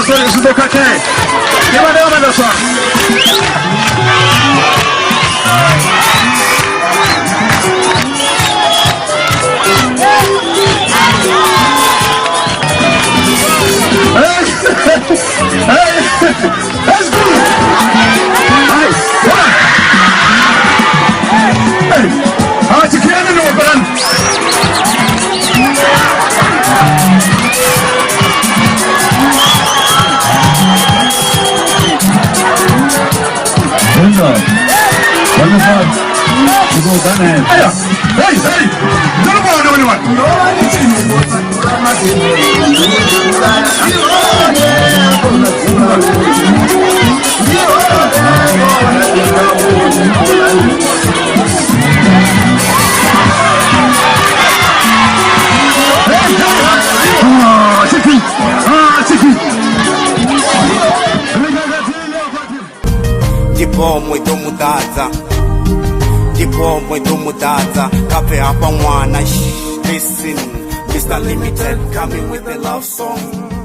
Anderson, Sudokake. Give me Anderson. That's good. Nice. Hey, how's your cannon open? Hey, hey, don't want anyone. Ndipo mudadza kape hapa mwana. Listen, Mr. Limited coming with a love song.